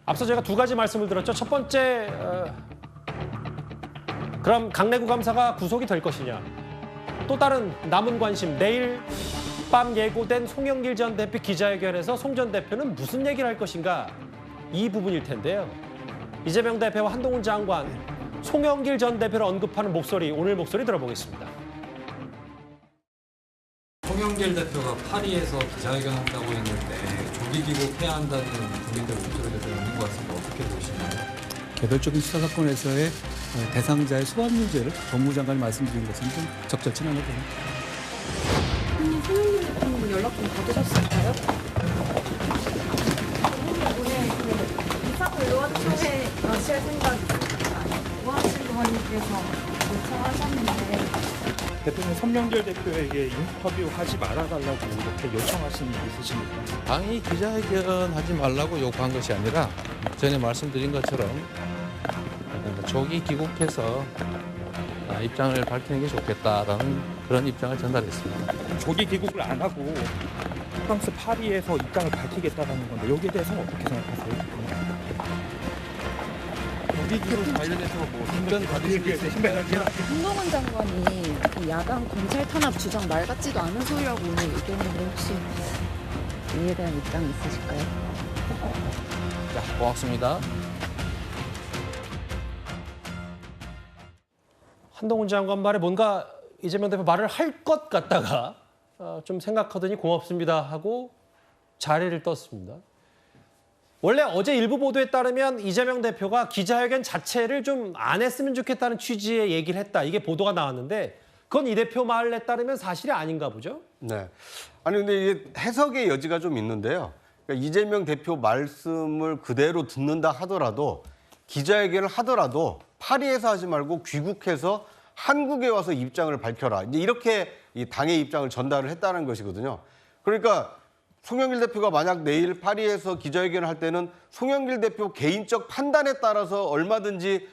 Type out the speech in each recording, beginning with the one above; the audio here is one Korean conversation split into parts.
앞서 제가 두 가지 말씀을 드렸죠. 첫 번째, 그럼 강내구 감사가 구속이 될 것이냐. 또 다른 남은 관심, 내일 밤 예고된 송영길 전 대표 기자회견에서 송 전 대표는 무슨 얘기를 할 것인가, 이 부분일 텐데요. 이재명 대표와 한동훈 장관, 송영길 전 대표를 언급하는 목소리, 오늘 목소리 들어보겠습니다. 송영길 대표가 파리에서 기자회견한다고 했는데 조기 귀국해야 한다는 국민들 목소리가 들리는 것 같은데 어떻게 보시나요? 개별적인 수사 사건에서의 대상자의 소환 문제를 법무장관이 말씀드린 것은 좀 적절치 않아 보입니다. 송영길 대표님 연락 좀 받으셨을까요? 오늘 그 이사구 의원총회 하실 생각 우하실 의원님께서 요청하셨는데 대통령 송영길 대표에게 인터뷰하지 말아달라고 이렇게 요청하신 일 있으십니까? 당이 기자회견 하지 말라고 요구한 것이 아니라 전에 말씀드린 것처럼 조기 귀국해서 입장을 밝히는 게 좋겠다라는 그런 입장을 전달했습니다. 조기 귀국을 안 하고 프랑스 파리에서 입장을 밝히겠다는 건데 여기에 대해서는 어떻게 생각하세요? 조기 귀국 관련해서 뭐 답변 받으실 게 있으신가요? 한동훈 장관이 그 야당 검찰 탄압 주장 말 같지도 않은 소리라고 오늘 얘기했는데 혹시 이에 대한 입장이 있으실까요? 자, 고맙습니다. 한동훈 장관 말에 뭔가 이재명 대표 말을 할 것 같다가 좀 생각하더니 고맙습니다 하고 자리를 떴습니다. 원래 어제 일부 보도에 따르면 이재명 대표가 기자회견 자체를 좀 안 했으면 좋겠다는 취지의 얘기를 했다. 이게 보도가 나왔는데 그건 이 대표 말에 따르면 사실이 아닌가 보죠? 네. 아니 근데 이게 해석의 여지가 좀 있는데요. 그러니까 이재명 대표 말씀을 그대로 듣는다 하더라도 기자회견을 하더라도 파리에서 하지 말고 귀국해서 한국에 와서 입장을 밝혀라. 이제 이렇게 이 당의 입장을 전달을 했다는 것이거든요. 그러니까 송영길 대표가 만약 내일 파리에서 기자회견을 할 때는 송영길 대표 개인적 판단에 따라서 얼마든지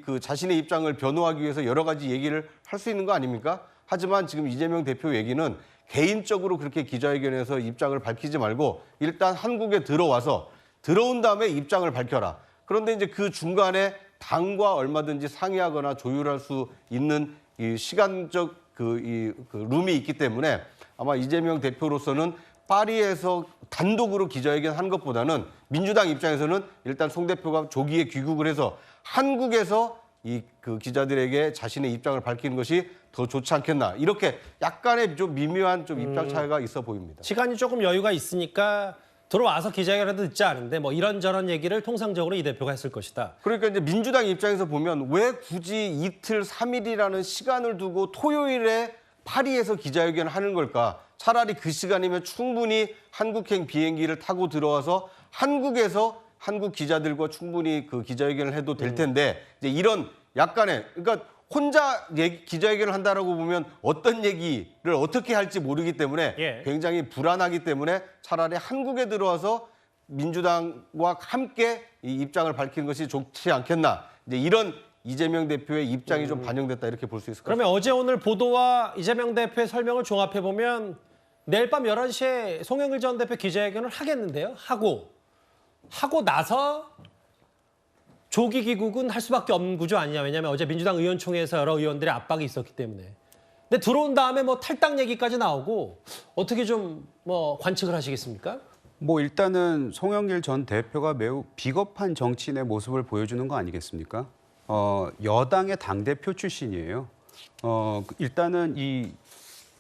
그 자신의 입장을 변호하기 위해서 여러 가지 얘기를 할 수 있는 거 아닙니까? 하지만 지금 이재명 대표 얘기는 개인적으로 그렇게 기자회견에서 입장을 밝히지 말고 일단 한국에 들어와서 들어온 다음에 입장을 밝혀라. 그런데 이제 그 중간에 당과 얼마든지 상의하거나 조율할 수 있는 이 시간적 룸이 있기 때문에 아마 이재명 대표로서는 파리에서 단독으로 기자회견 한 것보다는 민주당 입장에서는 일단 송 대표가 조기에 귀국을 해서 한국에서 그 기자들에게 자신의 입장을 밝히는 것이 더 좋지 않겠나. 이렇게 약간의 좀 미묘한 좀 입장 차이가 있어 보입니다. 시간이 조금 여유가 있으니까 들어와서 기자회견도 듣지 않은데 뭐 이런저런 얘기를 통상적으로 이 대표가 했을 것이다. 그러니까 이제 민주당 입장에서 보면 왜 굳이 이틀, 3일이라는 시간을 두고 토요일에 파리에서 기자회견을 하는 걸까? 차라리 그 시간이면 충분히 한국행 비행기를 타고 들어와서 한국에서 한국 기자들과 충분히 그 기자회견을 해도 될 텐데 이제 이런 약간의 그러니까 혼자 기자회견을 한다라고 보면 어떤 얘기를 어떻게 할지 모르기 때문에 굉장히 불안하기 때문에 차라리 한국에 들어와서 민주당과 함께 이 입장을 밝히는 것이 좋지 않겠나. 이제 이런 이재명 대표의 입장이 좀 반영됐다 이렇게 볼 수 있을 것 같습니다. 그러면 어제 오늘 보도와 이재명 대표의 설명을 종합해 보면 내일 밤 11시에 송영길 전 대표 기자회견을 하겠는데요. 하고 나서 조기 귀국은 할 수밖에 없는 구조 아니냐. 왜냐하면 어제 민주당 의원총회에서 여러 의원들의 압박이 있었기 때문에. 근데 들어온 다음에 뭐 탈당 얘기까지 나오고 어떻게 좀 뭐 관측을 하시겠습니까? 뭐 일단은 송영길 전 대표가 매우 비겁한 정치인의 모습을 보여주는 거 아니겠습니까? 여당의 당대표 출신이에요. 일단은 이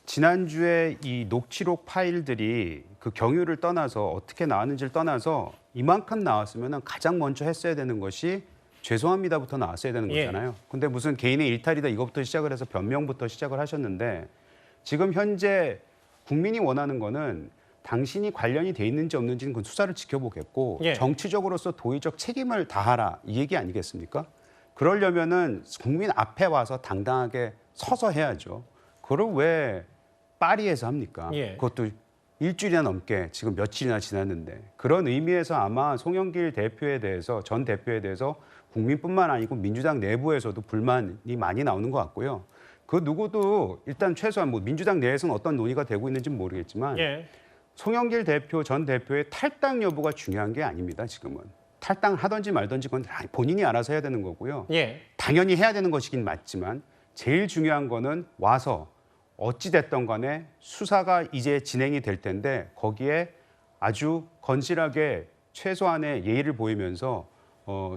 지난주에 이 녹취록 파일들이 그 경위를 떠나서 어떻게 나왔는지를 떠나서 이만큼 나왔으면 가장 먼저 했어야 되는 것이 죄송합니다부터 나왔어야 되는 거잖아요. 근데 무슨 개인의 일탈이다 이것부터 시작을 해서 변명부터 시작을 하셨는데 지금 현재 국민이 원하는 거는 당신이 관련이 돼 있는지 없는지는 그 수사를 지켜보겠고 정치적으로서 도의적 책임을 다하라 이 얘기 아니겠습니까? 그러려면은 국민 앞에 와서 당당하게 서서 해야죠. 그걸 왜 파리에서 합니까? 그것도 일주일이나 넘게 지금 며칠이나 지났는데 그런 의미에서 아마 송영길 대표에 대해서 전 대표에 대해서 국민뿐만 아니고 민주당 내부에서도 불만이 많이 나오는 것 같고요. 그 누구도 일단 최소한 뭐 민주당 내에서는 어떤 논의가 되고 있는지는 모르겠지만 송영길 대표 전 대표의 탈당 여부가 중요한 게 아닙니다. 지금은 탈당하든지 말든지 그건 본인이 알아서 해야 되는 거고요. 예. 당연히 해야 되는 것이긴 맞지만 제일 중요한 거는 와서 어찌 됐던 간에 수사가 이제 진행이 될 텐데 거기에 아주 건실하게 최소한의 예의를 보이면서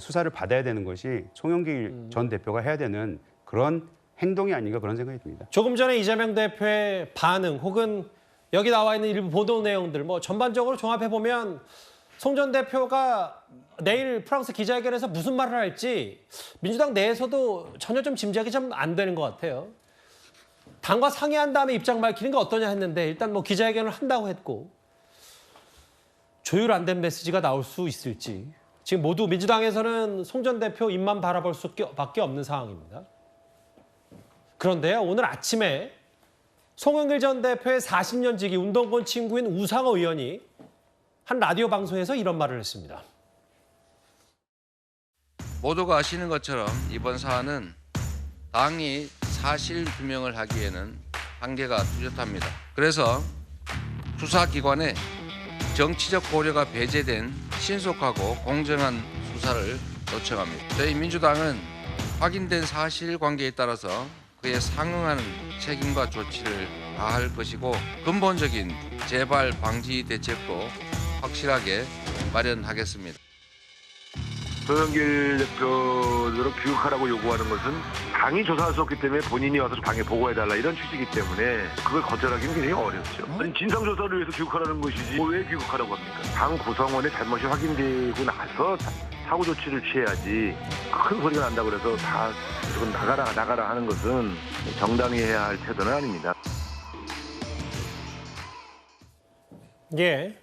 수사를 받아야 되는 것이 송영길 전 대표가 해야 되는 그런 행동이 아닌가 그런 생각이 듭니다. 조금 전에 이재명 대표의 반응 혹은 여기 나와 있는 일부 보도 내용들 뭐 전반적으로 종합해 보면 송 전 대표가 내일 프랑스 기자회견에서 무슨 말을 할지 민주당 내에서도 전혀 좀 짐작이 좀 안 되는 것 같아요. 당과 상의한 다음에 입장 밝히는 거 어떠냐 했는데 일단 뭐 기자회견을 한다고 했고 조율 안 된 메시지가 나올 수 있을지 지금 모두 민주당에서는 송 전 대표 입만 바라볼 수밖에 없는 상황입니다. 그런데요, 오늘 아침에 송영길 전 대표의 40년 지기 운동권 친구인 우상호 의원이 한 라디오 방송에서 이런 말을 했습니다. 모두가 아시는 것처럼 이번 사안은 당이 사실 규명을 하기에는 한계가 뚜렷합니다. 그래서 수사기관에 정치적 고려가 배제된 신속하고 공정한 수사를 요청합니다. 저희 민주당은 확인된 사실관계에 따라서 그에 상응하는 책임과 조치를 다할 것이고 근본적인 재발 방지 대책도 확실하게 마련하겠습니다. 송영길 대표를 교육하라고 요구하는 것은 당이 조사할 수 없기 때문에 본인이 와서 당에 보고해달라 이런 취지이기 때문에 그걸 거절하기는 굉장히 어렵죠. 아니, 진상조사를 위해서 교육하라는 것이지 왜 교육하라고 합니까? 당 구성원의 잘못이 확인되고 나서 사고 조치를 취해야지 큰 소리가 난다고 그래서 다 무조건 나가라 하는 것은 정당이 해야 할 태도는 아닙니다. 예.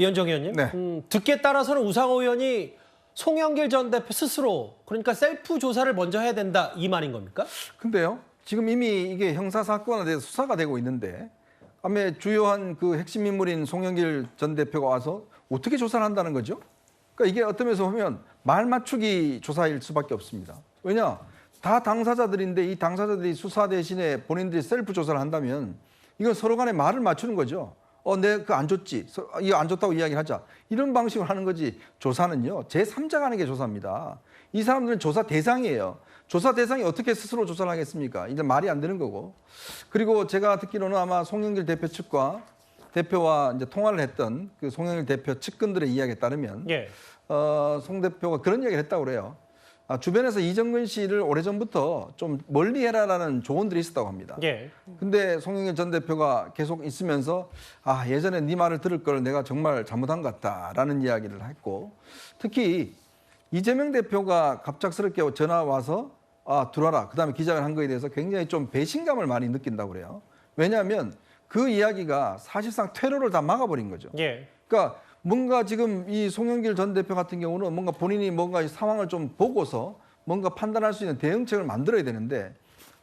이현정 의원님, 네. 듣기에 따라서는 우상호 의원이 송영길 전 대표 스스로 그러니까 셀프 조사를 먼저 해야 된다 이 말인 겁니까? 근데요, 지금 이미 이게 형사 사건에 대해서 수사가 되고 있는데, 아마 주요한 그 핵심 인물인 송영길 전 대표가 와서 어떻게 조사를 한다는 거죠? 그러니까 이게 어떤 면에서 보면 말 맞추기 조사일 수밖에 없습니다. 왜냐, 다 당사자들인데 이 당사자들이 수사 대신에 본인들이 셀프 조사를 한다면 이건 서로 간에 말을 맞추는 거죠. 내 그거 안 줬지. 이거 안 줬다고 이야기를 하자. 이런 방식으로 하는 거지. 조사는요, 제3자가 하는 게 조사입니다. 이 사람들은 조사 대상이에요. 조사 대상이 어떻게 스스로 조사를 하겠습니까? 이제 말이 안 되는 거고. 그리고 제가 듣기로는 아마 송영길 대표 측과 대표와 이제 통화를 했던 그 송영길 대표 측근들의 이야기에 따르면 예. 송 대표가 그런 이야기를 했다고 그래요. 주변에서 이정근 씨를 오래전부터 좀 멀리해라라는 조언들이 있었다고 합니다. 예. 근데 송영길 전 대표가 계속 있으면서 예전에 네 말을 들을 걸 내가 정말 잘못한 것 같다라는 이야기를 했고, 특히 이재명 대표가 갑작스럽게 전화 와서 들어와라, 그다음에 기자회견 한 거에 대해서 굉장히 좀 배신감을 많이 느낀다고 그래요. 왜냐하면 그 이야기가 사실상 퇴로를 다 막아버린 거죠. 예. 그러니까 뭔가 지금 이 송영길 전 대표 같은 경우는 뭔가 본인이 뭔가 이 상황을 좀 보고서 뭔가 판단할 수 있는 대응책을 만들어야 되는데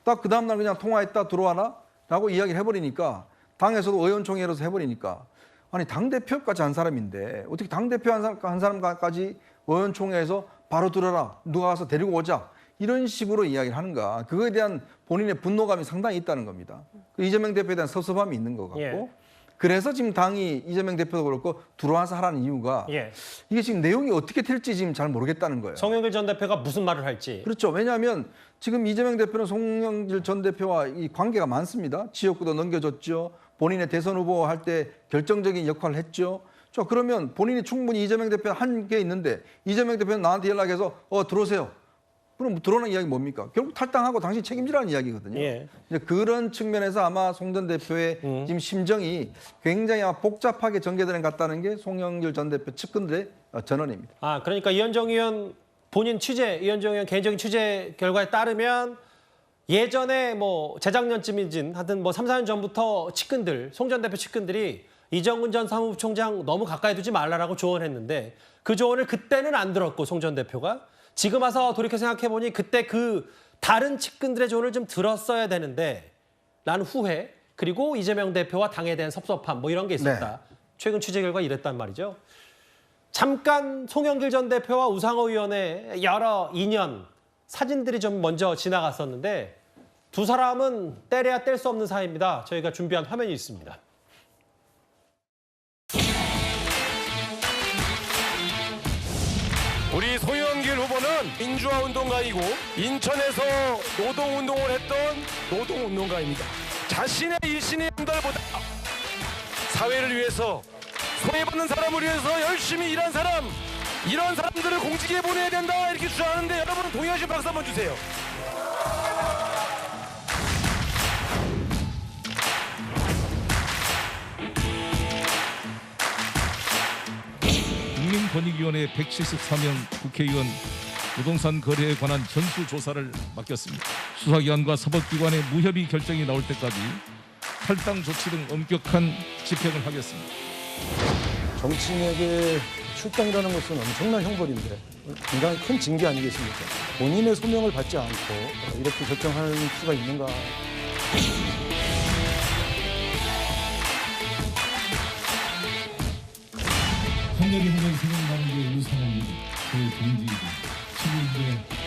딱 그 다음날 그냥 통화했다 들어와라 라고 이야기를 해버리니까, 당에서도 의원총회로서 해버리니까, 아니 당대표까지 한 사람인데 어떻게 당대표 한 사람까지 의원총회에서 바로 들어라, 누가 가서 데리고 오자, 이런 식으로 이야기를 하는가. 그거에 대한 본인의 분노감이 상당히 있다는 겁니다. 이재명 대표에 대한 섭섭함이 있는 것 같고, 예. 그래서 지금 당이 이재명 대표도 그렇고 들어와서 하라는 이유가 예. 이게 지금 내용이 어떻게 될지 지금 잘 모르겠다는 거예요. 송영길 전 대표가 무슨 말을 할지. 그렇죠. 왜냐하면 지금 이재명 대표는 송영길 전 대표와 이 관계가 많습니다. 지역구도 넘겨줬죠. 본인의 대선 후보 할 때 결정적인 역할을 했죠. 그러면 본인이 충분히 이재명 대표 한 게 있는데 이재명 대표는 나한테 연락해서 들어오세요. 그럼 들어오는 이야기 뭡니까? 결국 탈당하고 당신 책임지라는 이야기거든요. 예. 이제 그런 측면에서 아마 송 전 대표의 지금 심정이 굉장히 아마 복잡하게 전개되는 것 같다는 게 송영길 전 대표 측근들의 전언입니다. 그러니까 이현정 의원 본인 취재, 이현정 의원 개인적인 취재 결과에 따르면 예전에 뭐 재작년쯤이진 하여튼 뭐 3, 4년 전부터 측근들, 송 전 대표 측근들이 이정근 전 사무총장 너무 가까이 두지 말라라고 조언했는데 그 조언을 그때는 안 들었고 송 전 대표가 지금 와서 돌이켜 생각해보니 그때 그 다른 측근들의 조언을 좀 들었어야 되는데 라는 후회, 그리고 이재명 대표와 당에 대한 섭섭함 뭐 이런 게 있었다. 네. 최근 취재 결과 이랬단 말이죠. 잠깐 송영길 전 대표와 우상호 의원의 여러 인연, 사진들이 좀 먼저 지나갔었는데 두 사람은 떼려야 뗄 수 없는 사이입니다. 저희가 준비한 화면이 있습니다. 우리 소영길 후보는 민주화 운동가이고 인천에서 노동운동을 했던 노동운동가입니다. 자신의 일신의 연달보다 사회를 위해서 소외받는 사람을 위해서 열심히 일한 사람, 이런 사람들을 공직에 보내야 된다 이렇게 주장하는데 여러분 동의하시면 박수 한번 주세요. 국민권익위원회 174명 국회의원 부동산 거래에 관한 전수조사를 맡겼습니다. 수사기관과 사법기관의 무협의 결정이 나올 때까지 탈당 조치 등 엄격한 집행을 하겠습니다. 정치인에게 출당이라는 것은 엄청난 형벌인데 굉장히 큰 징계 아니겠습니까? 본인의 소명을 받지 않고 이렇게 결정할 수가 있는가? 판결이 한번 생각나는 게 우상호님, 저의 동지이고 친구인데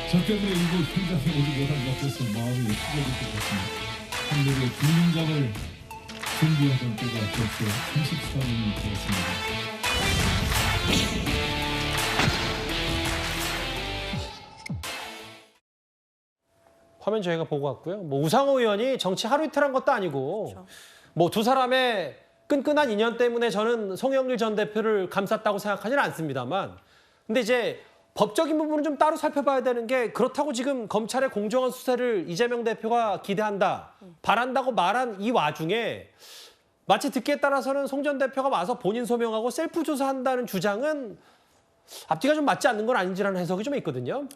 저 때문에 이곳 현장에 오지 못한 것 같아서 마음이 찢어질 것 같습니다. 판결의 국민장을 준비하던 때가 벌써 34년이 되었습니다. 화면 저희가 보고 왔고요. 뭐 우상호 의원이 정치 하루 이틀 한 것도 아니고 뭐 두 사람의 끈끈한 인연 때문에 저는 송영길 전 대표를 감쌌다고 생각하지는 않습니다만, 근데 이제 법적인 부분은 좀 따로 살펴봐야 되는 게, 그렇다고 지금 검찰의 공정한 수사를 이재명 대표가 기대한다, 바란다고 말한 이 와중에 마치 듣기에 따라서는 송 전 대표가 와서 본인 소명하고 셀프 조사한다는 주장은 앞뒤가 좀 맞지 않는 건 아닌지라는 해석이 좀 있거든요.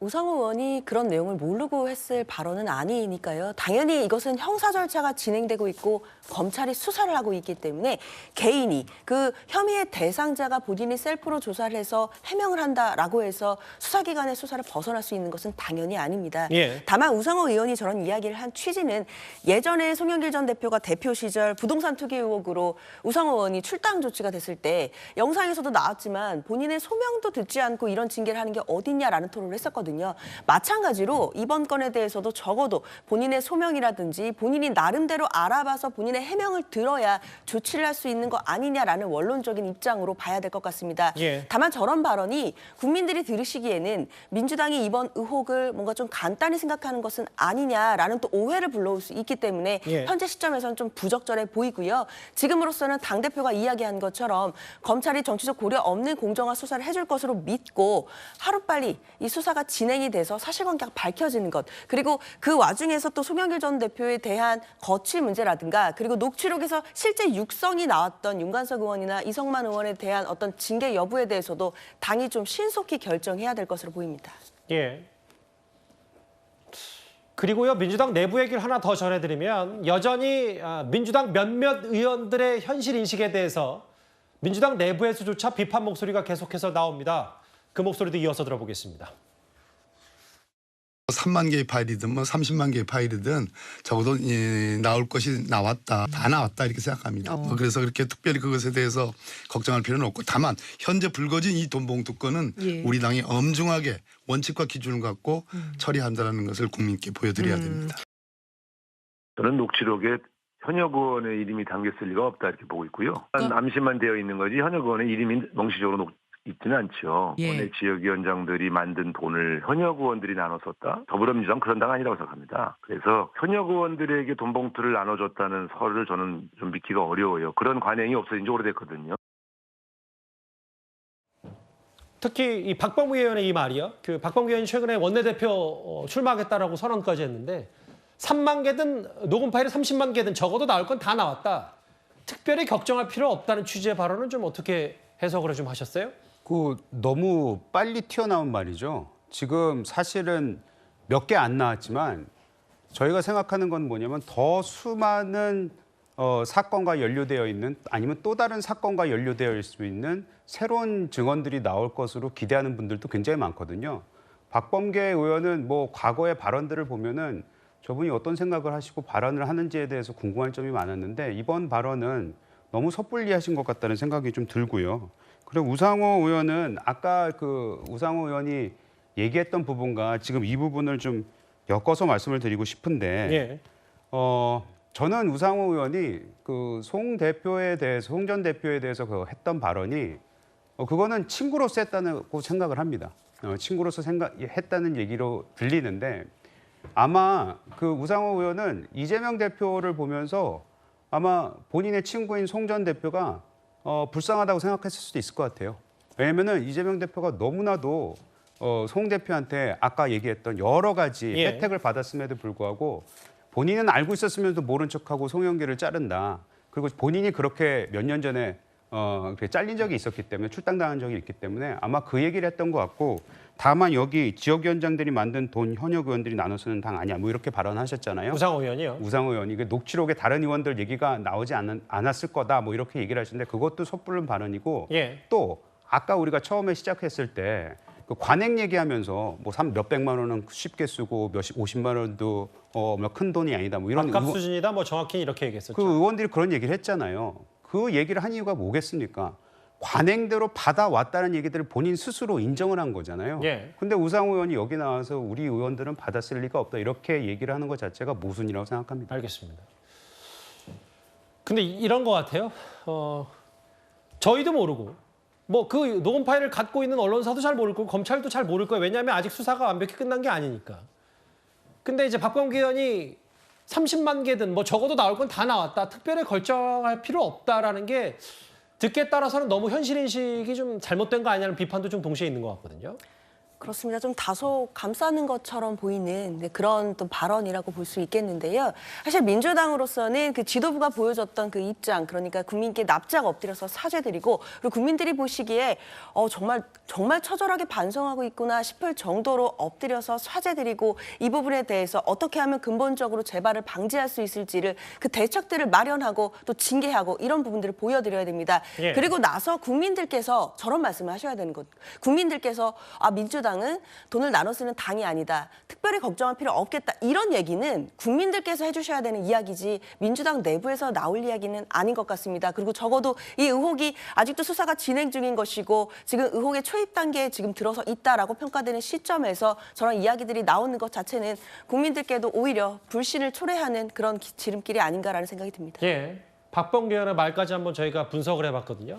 우상호 의원이 그런 내용을 모르고 했을 발언은 아니니까요. 당연히 이것은 형사 절차가 진행되고 있고 검찰이 수사를 하고 있기 때문에 개인이 그 혐의의 대상자가 본인이 셀프로 조사를 해서 해명을 한다라고 해서 수사기관의 수사를 벗어날 수 있는 것은 당연히 아닙니다. 예. 다만 우상호 의원이 저런 이야기를 한 취지는 예전에 송영길 전 대표가 대표 시절 부동산 투기 의혹으로 우상호 의원이 출당 조치가 됐을 때 영상에서도 나왔지만 본인의 소명도 듣지 않고 이런 징계를 하는 게 어딨냐라는 토론을 했었거든요. 마찬가지로 이번 건에 대해서도 적어도 본인의 소명이라든지 본인이 나름대로 알아봐서 본인의 해명을 들어야 조치를 할 수 있는 거 아니냐라는 원론적인 입장으로 봐야 될 것 같습니다. 예. 다만 저런 발언이 국민들이 들으시기에는 민주당이 이번 의혹을 뭔가 좀 간단히 생각하는 것은 아니냐라는 또 오해를 불러올 수 있기 때문에 예. 현재 시점에서는 좀 부적절해 보이고요. 지금으로서는 당대표가 이야기한 것처럼 검찰이 정치적 고려 없는 공정한 수사를 해줄 것으로 믿고 하루빨리 이 수사가 진행이 돼서 사실관계가 밝혀지는 것, 그리고 그 와중에서 또 송영길 전 대표에 대한 거취 문제라든가 그리고 녹취록에서 실제 육성이 나왔던 윤관석 의원이나 이성만 의원에 대한 어떤 징계 여부에 대해서도 당이 좀 신속히 결정해야 될 것으로 보입니다. 예. 그리고요, 민주당 내부 얘기를 하나 더 전해드리면, 여전히 민주당 몇몇 의원들의 현실 인식에 대해서 민주당 내부에서조차 비판 목소리가 계속해서 나옵니다. 그 목소리도 이어서 들어보겠습니다. 3만 개의 파일이든 뭐 30만 개의 파일이든 적어도 나올 것이 나왔다, 다 나왔다 이렇게 생각합니다. 그래서 그렇게 특별히 그것에 대해서 걱정할 필요는 없고, 다만 현재 불거진 이 돈봉투 건은 우리 당이 엄중하게 원칙과 기준을 갖고 처리한다는 것을 국민께 보여드려야 됩니다. 저는 녹취록에 현역 의원의 이름이 담겼을 리가 없다 이렇게 보고 있고요. 암시만 되어 있는 거지 현역 의원의 이름이 명시적으로 있지는 않죠. 예. 원내 지역위원장들이 만든 돈을 현역 의원들이 나눠 썼다? 더불어민주당 그런 당 아니라고 생각합니다. 그래서 현역 의원들에게 돈 봉투를 나눠줬다는 설을 저는 좀 믿기가 어려워요. 그런 관행이 없어진 지 오래됐거든요. 특히 이 박범계 의원의 이 말이요. 그 박범계 의원이 최근에 원내대표 출마하겠다라고 선언까지 했는데 3만 개든 녹음 파일이 30만 개든 적어도 나올 건 다 나왔다. 특별히 걱정할 필요 없다는 취지의 발언은 좀 어떻게 해석을 좀 하셨어요? 너무 빨리 튀어나온 말이죠. 지금 사실은 몇 개 안 나왔지만 저희가 생각하는 건 뭐냐면 더 수많은 사건과 연루되어 있는, 아니면 또 다른 사건과 연루되어 있을 수 있는 새로운 증언들이 나올 것으로 기대하는 분들도 굉장히 많거든요. 박범계 의원은 뭐 과거의 발언들을 보면은 저분이 어떤 생각을 하시고 발언을 하는지에 대해서 궁금할 점이 많았는데, 이번 발언은 너무 섣불리 하신 것 같다는 생각이 좀 들고요. 그리고 우상호 의원은 아까 그 우상호 의원이 얘기했던 부분과 지금 이 부분을 좀 엮어서 말씀을 드리고 싶은데, 예. 저는 우상호 의원이 그 송 전 대표에 대해서 그 했던 발언이 그거는 친구로서 했다고 생각을 합니다. 친구로서 했다는 얘기로 들리는데 아마 그 우상호 의원은 이재명 대표를 보면서 아마 본인의 친구인 송 전 대표가 불쌍하다고 생각했을 수도 있을 것 같아요. 왜냐면은 이재명 대표가 너무나도 송 대표한테 아까 얘기했던 여러 가지 혜택을 받았음에도 불구하고 본인은 알고 있었으면서도 모른 척하고 송영길을 자른다. 그리고 본인이 그렇게 몇 년 전에 잘린 적이 있었기 때문에 출당당한 적이 있기 때문에 아마 그 얘기를 했던 것 같고 다만 여기 지역위원장들이 만든 돈 현역 의원들이 나눠 쓰는 당 아니야 뭐 이렇게 발언하셨잖아요. 우상호 의원이요. 우상호 의원이 녹취록에 다른 의원들 얘기가 나오지 않았을 거다 뭐 이렇게 얘기를 하시는데 그것도 섣부른 발언이고 또 아까 우리가 처음에 시작했을 때 그 관행 얘기하면서 뭐 몇백만 원은 쉽게 쓰고 50만 원도 큰 돈이 아니다 뭐 이런 밥값 수준이다 뭐 정확히 이렇게 얘기했었죠. 그 의원들이 그런 얘기를 했잖아요. 그 얘기를 한 이유가 뭐겠습니까? 관행대로 받아왔다는 얘기들을 본인 스스로 인정을 한 거잖아요. 근데 우상호 의원이 여기 나와서 우리 의원들은 받았을 리가 없다 이렇게 얘기를 하는 것 자체가 모순이라고 생각합니다. 알겠습니다. 근데 이런 것 같아요. 저희도 모르고 뭐 그 녹음 파일을 갖고 있는 언론사도 잘 모를 거고 검찰도 잘 모를 거예요. 왜냐하면 아직 수사가 완벽히 끝난 게 아니니까. 근데 이제 박범계 의원이 30만 개든 뭐 적어도 나올 건 다 나왔다. 특별히 결정할 필요 없다라는 게 듣기에 따라서는 너무 현실인식이 좀 잘못된 거 아니냐는 비판도 좀 동시에 있는 것 같거든요. 그렇습니다. 좀 다소 감싸는 것처럼 보이는 그런 또 발언이라고 볼 수 있겠는데요. 사실 민주당으로서는 그 지도부가 보여줬던 그 입장, 그러니까 국민께 납작 엎드려서 사죄드리고 그리고 국민들이 보시기에 정말 처절하게 반성하고 있구나 싶을 정도로 엎드려서 사죄드리고 이 부분에 대해서 어떻게 하면 근본적으로 재발을 방지할 수 있을지를 그 대책들을 마련하고 또 징계하고 이런 부분들을 보여드려야 됩니다. 그리고 나서 국민들께서 저런 말씀을 하셔야 되는 것. 국민들께서 민주당은 돈을 나눠 쓰는 당이 아니다. 특별히 걱정할 필요 없겠다. 이런 얘기는 국민들께서 해주셔야 되는 이야기지 민주당 내부에서 나올 이야기는 아닌 것 같습니다. 그리고 적어도 이 의혹이 아직도 수사가 진행 중인 것이고 지금 의혹의 초입 단계에 지금 들어서 있다라고 평가되는 시점에서 저런 이야기들이 나오는 것 자체는 국민들께도 오히려 불신을 초래하는 그런 지름길이 아닌가라는 생각이 듭니다. 박범계 의원의 말까지 한번 저희가 분석을 해봤거든요.